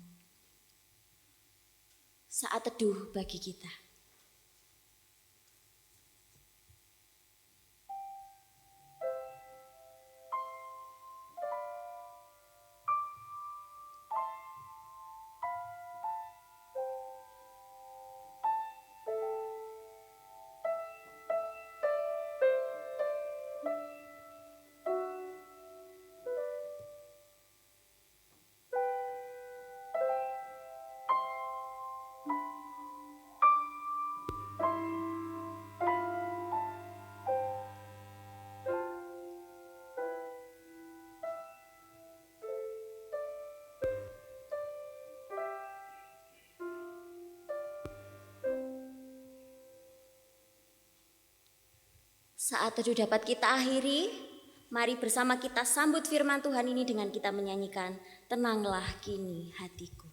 Saat teduh bagi kita. Saat teduh dapat kita akhiri, mari bersama kita sambut firman Tuhan ini dengan kita menyanyikan Tenanglah Kini Hatiku.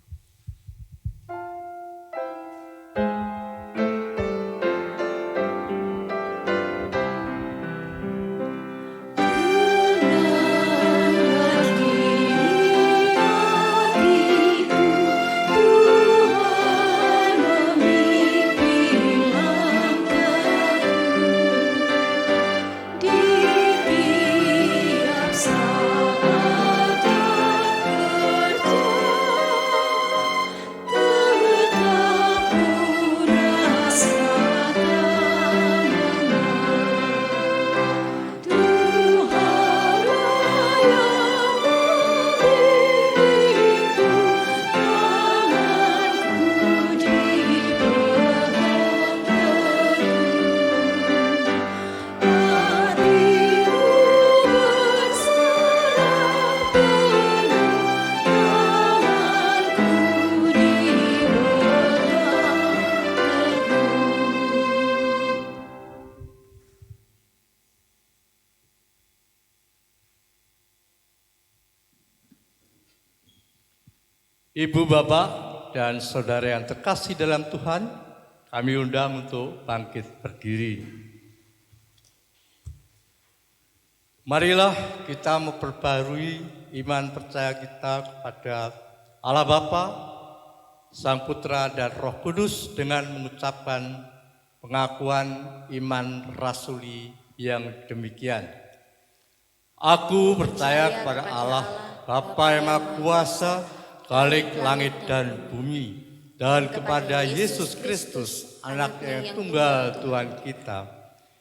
Ibu, Bapak, dan saudara yang terkasih dalam Tuhan, kami undang untuk bangkit berdiri. Marilah kita memperbarui iman percaya kita kepada Allah Bapa, Sang Putra, dan Roh Kudus dengan mengucapkan pengakuan iman rasuli yang demikian. Aku percaya kepada Allah, Bapa yang Maha Kuasa, Khalik langit dan bumi, dan kepada Yesus Kristus, Anak yang tunggal Tuhan kita,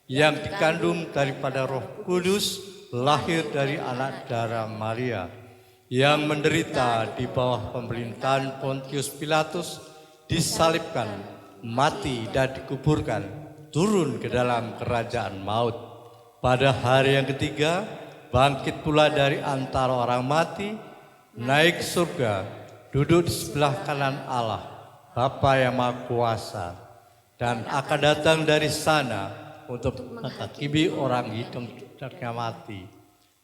yang dikandung daripada Roh Kudus, lahir dari anak darah Maria, yang menderita di bawah pemerintahan Pontius Pilatus, disalibkan, mati dan dikuburkan, turun ke dalam kerajaan maut. Pada hari yang ketiga, bangkit pula dari antara orang mati, naik surga, duduk di sebelah kanan Allah, Bapa yang Maha Kuasa, dan akan datang dari sana untuk menghakimi orang hidup dan yang mati.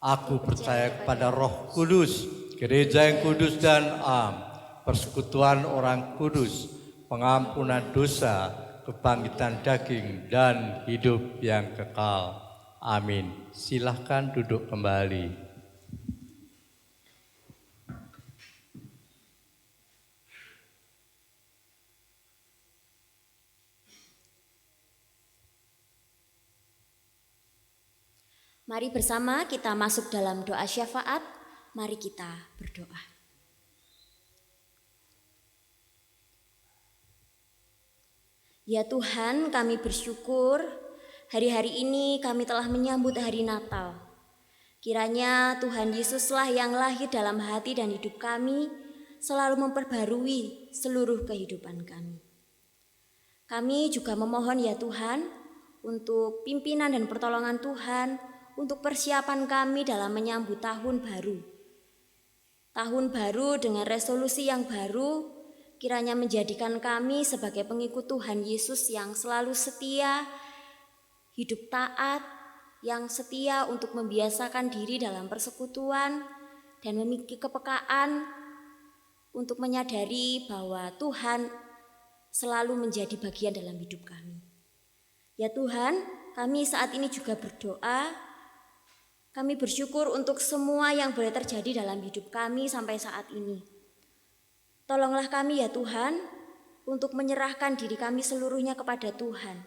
Aku percaya kepada Roh Kudus, gereja yang kudus dan am, persekutuan orang kudus, pengampunan dosa, kebangkitan daging, dan hidup yang kekal. Amin. Silahkan duduk kembali. Mari bersama kita masuk dalam doa syafaat. Mari kita berdoa. Ya Tuhan, kami bersyukur hari-hari ini kami telah menyambut hari Natal. Kiranya Tuhan Yesuslah yang lahir dalam hati dan hidup kami, selalu memperbarui seluruh kehidupan kami. Kami juga memohon ya Tuhan, untuk pimpinan dan pertolongan Tuhan, untuk persiapan kami dalam menyambut tahun baru. Tahun baru dengan resolusi yang baru, kiranya menjadikan kami sebagai pengikut Tuhan Yesus yang selalu setia, hidup taat, yang setia untuk membiasakan diri dalam persekutuan dan memiliki kepekaan untuk menyadari bahwa Tuhan selalu menjadi bagian dalam hidup kami. Ya Tuhan, kami saat ini juga berdoa, kami bersyukur untuk semua yang boleh terjadi dalam hidup kami sampai saat ini. Tolonglah kami ya Tuhan, untuk menyerahkan diri kami seluruhnya kepada Tuhan.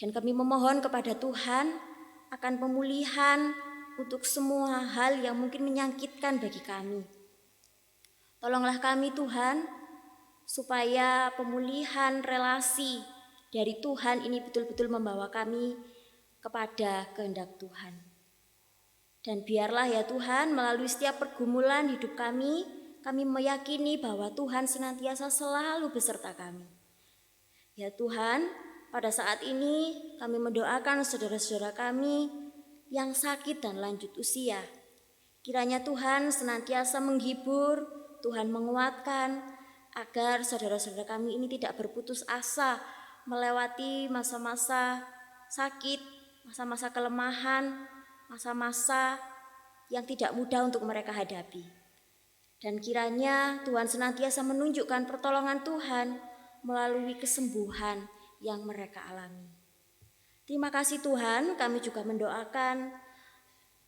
Dan kami memohon kepada Tuhan akan pemulihan untuk semua hal yang mungkin menyakitkan bagi kami. Tolonglah kami Tuhan, supaya pemulihan relasi dari Tuhan ini betul-betul membawa kami kepada kehendak Tuhan. Dan biarlah ya Tuhan, melalui setiap pergumulan hidup kami meyakini bahwa Tuhan senantiasa selalu beserta kami. Ya Tuhan, pada saat ini kami mendoakan saudara-saudara kami yang sakit dan lanjut usia. Kiranya Tuhan senantiasa menghibur, Tuhan menguatkan, agar saudara-saudara kami ini tidak berputus asa melewati masa-masa sakit, masa-masa kelemahan, masa-masa yang tidak mudah untuk mereka hadapi. Dan kiranya Tuhan senantiasa menunjukkan pertolongan Tuhan melalui kesembuhan yang mereka alami. Terima kasih Tuhan, kami juga mendoakan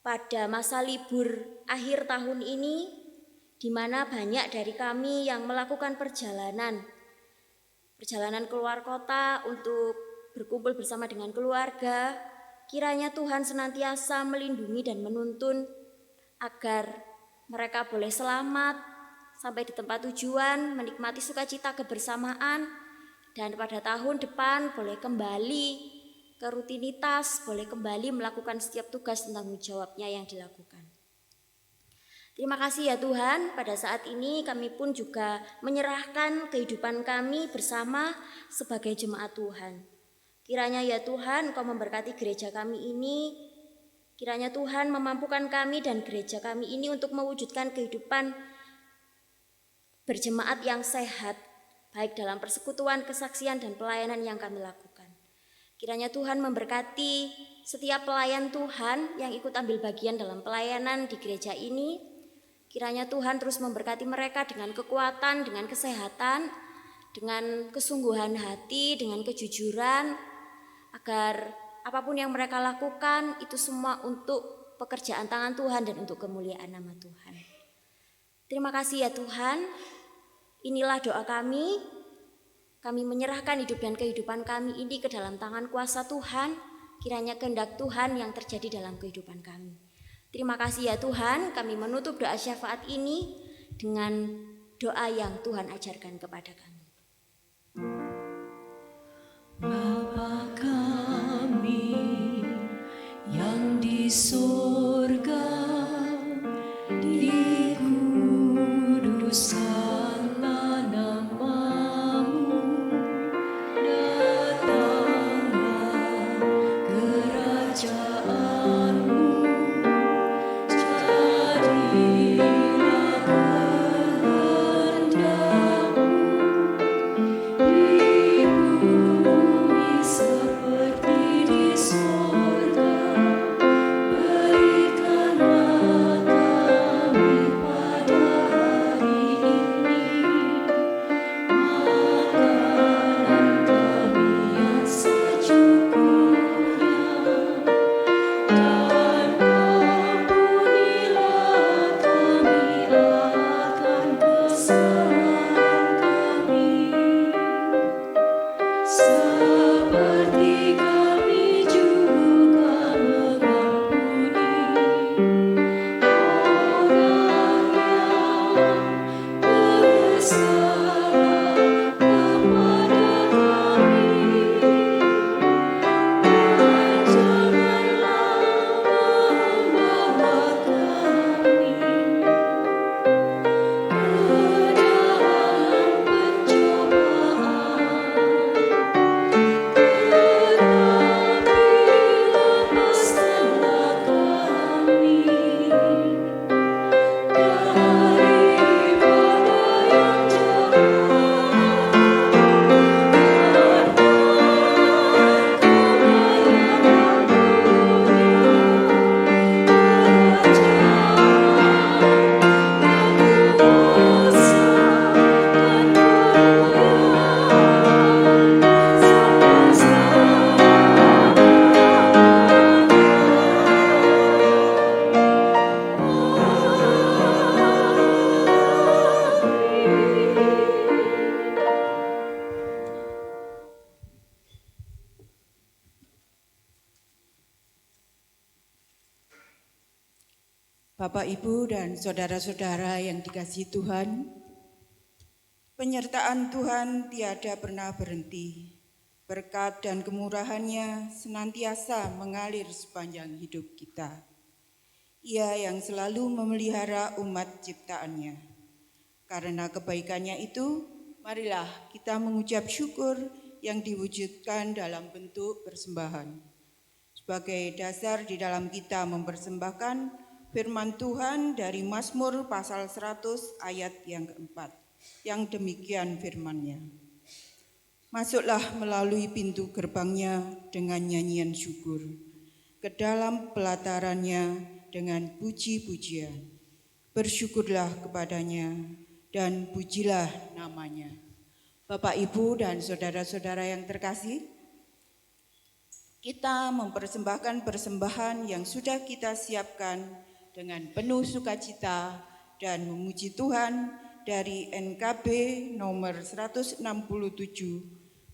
pada masa libur akhir tahun ini, di mana banyak dari kami yang melakukan perjalanan keluar kota untuk berkumpul bersama dengan keluarga. Kiranya Tuhan senantiasa melindungi dan menuntun agar mereka boleh selamat sampai di tempat tujuan, menikmati sukacita kebersamaan, dan pada tahun depan boleh kembali ke rutinitas, boleh kembali melakukan setiap tugas dan tanggung jawabnya yang dilakukan. Terima kasih ya Tuhan, pada saat ini kami pun juga menyerahkan kehidupan kami bersama sebagai jemaat Tuhan. Kiranya ya Tuhan, Engkau memberkati gereja kami ini. Kiranya Tuhan memampukan kami dan gereja kami ini untuk mewujudkan kehidupan berjemaat yang sehat, baik dalam persekutuan, kesaksian, dan pelayanan yang kami lakukan. Kiranya Tuhan memberkati setiap pelayan Tuhan yang ikut ambil bagian dalam pelayanan di gereja ini. Kiranya Tuhan terus memberkati mereka dengan kekuatan, dengan kesehatan, dengan kesungguhan hati, dengan kejujuran, agar apapun yang mereka lakukan itu semua untuk pekerjaan tangan Tuhan dan untuk kemuliaan nama Tuhan. Terima kasih ya Tuhan. Inilah doa kami. Kami menyerahkan hidup dan kehidupan kami ini ke dalam tangan kuasa Tuhan. Kiranya kehendak Tuhan yang terjadi dalam kehidupan kami. Terima kasih ya Tuhan. Kami menutup doa syafaat ini dengan doa yang Tuhan ajarkan kepada kami. Bapa kami yang di surga, dikuduskanlah namamu, datanglah kerajaanmu, jadilah kehendakmu di bumi seperti di surga. Berikanlah Bapak, Ibu, dan saudara-saudara yang dikasihi Tuhan, penyertaan Tuhan tiada pernah berhenti. Berkat dan kemurahan-Nya senantiasa mengalir sepanjang hidup kita. Ia yang selalu memelihara umat ciptaannya. Karena kebaikannya itu, marilah kita mengucap syukur yang diwujudkan dalam bentuk persembahan. Sebagai dasar di dalam kita mempersembahkan firman Tuhan dari Mazmur pasal 100 ayat yang keempat, yang demikian firman-Nya. Masuklah melalui pintu gerbang-Nya dengan nyanyian syukur, ke dalam pelataran-Nya dengan puji-pujian. Bersyukurlah kepada-Nya dan pujilah nama-Nya. Bapak, Ibu, dan saudara-saudara yang terkasih, kita mempersembahkan persembahan yang sudah kita siapkan dengan penuh sukacita dan memuji Tuhan dari NKB nomor 167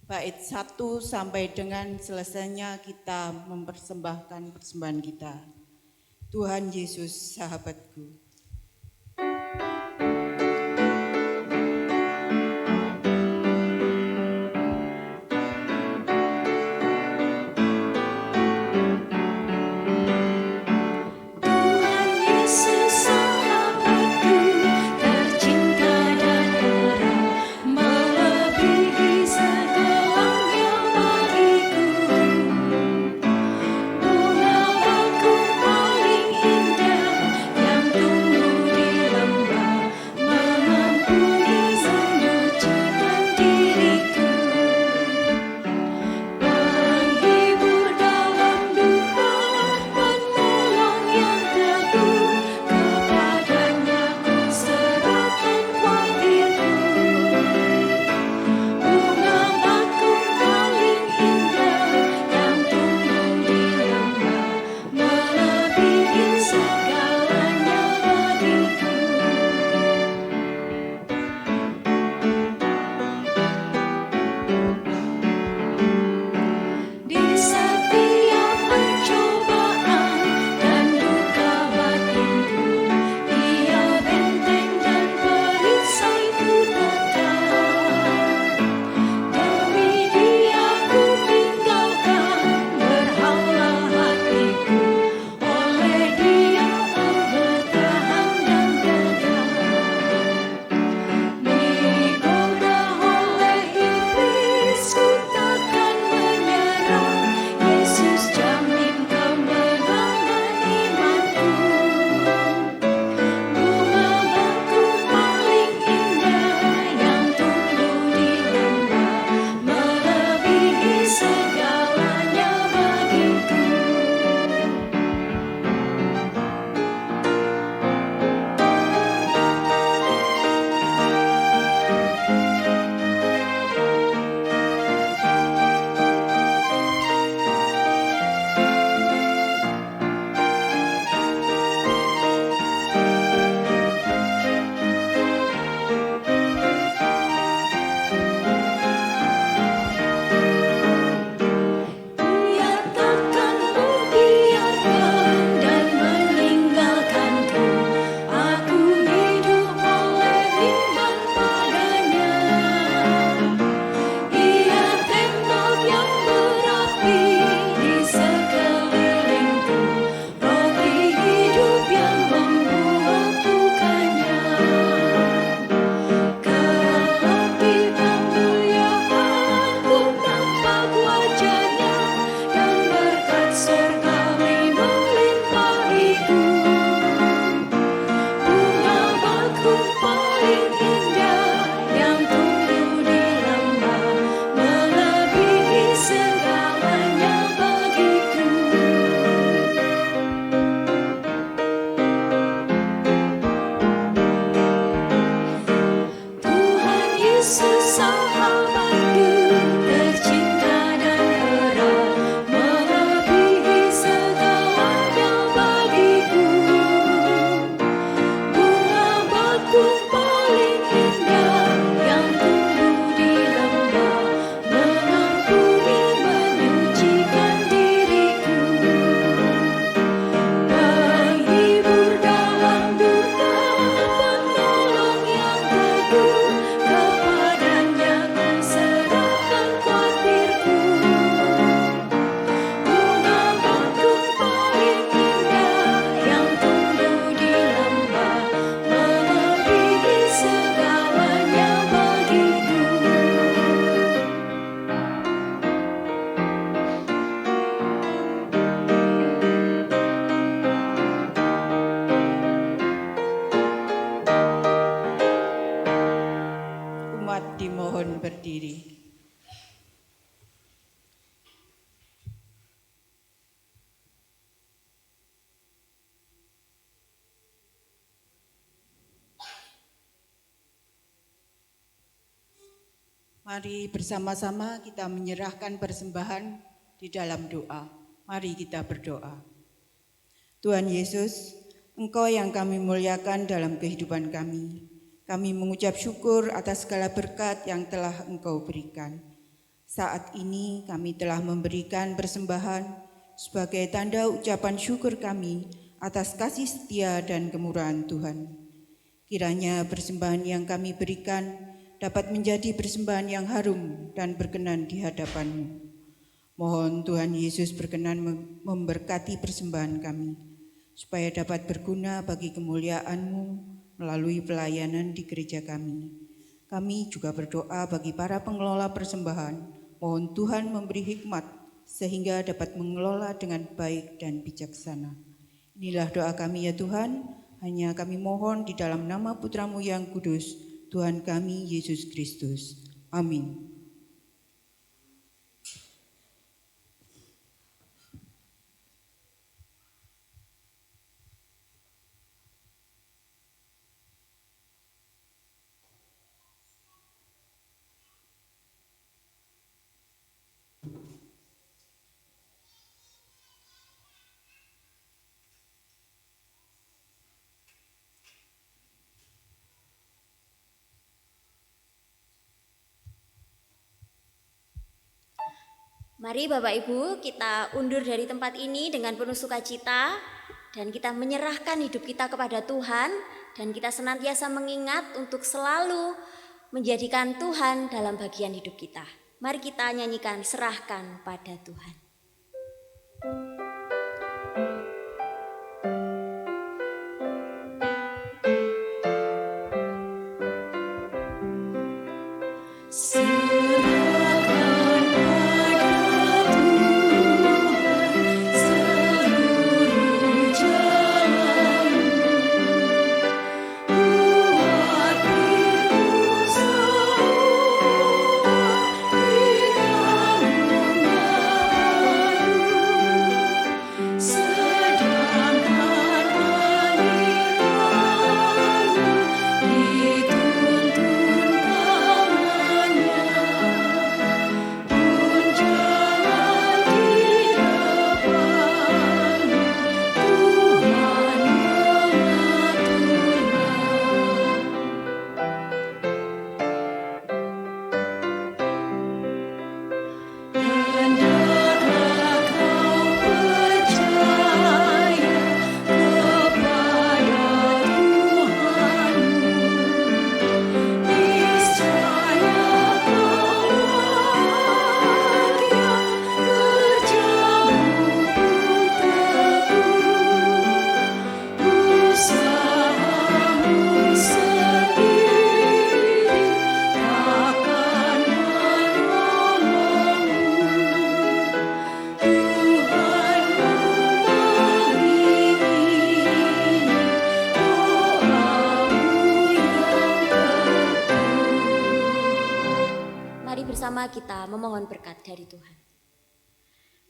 bait 1 sampai dengan selesainya kita mempersembahkan persembahan kita. Tuhan Yesus sahabatku. Yang Mari bersama-sama kita menyerahkan persembahan di dalam doa. Mari kita berdoa. Tuhan Yesus, Engkau yang kami muliakan dalam kehidupan kami. Kami mengucap syukur atas segala berkat yang telah Engkau berikan. Saat ini kami telah memberikan persembahan sebagai tanda ucapan syukur kami atas kasih setia dan kemurahan Tuhan. Kiranya persembahan yang kami berikan dapat menjadi persembahan yang harum dan berkenan di hadapan-Mu. Mohon Tuhan Yesus berkenan memberkati persembahan kami, supaya dapat berguna bagi kemuliaan-Mu melalui pelayanan di gereja kami. Kami juga berdoa bagi para pengelola persembahan, mohon Tuhan memberi hikmat sehingga dapat mengelola dengan baik dan bijaksana. Inilah doa kami ya Tuhan, hanya kami mohon di dalam nama Putra-Mu yang kudus, Tuhan kami Yesus Kristus. Amin. Mari Bapak Ibu kita undur dari tempat ini dengan penuh sukacita dan kita menyerahkan hidup kita kepada Tuhan dan kita senantiasa mengingat untuk selalu menjadikan Tuhan dalam bagian hidup kita. Mari kita nyanyikan serahkan pada Tuhan. Bersama kita memohon berkat dari Tuhan.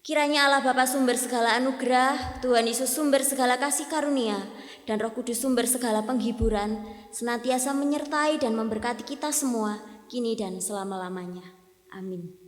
Kiranya Allah Bapa sumber segala anugerah, Tuhan Yesus sumber segala kasih karunia, dan Roh Kudus sumber segala penghiburan, senantiasa menyertai dan memberkati kita semua, kini dan selama-lamanya. Amin.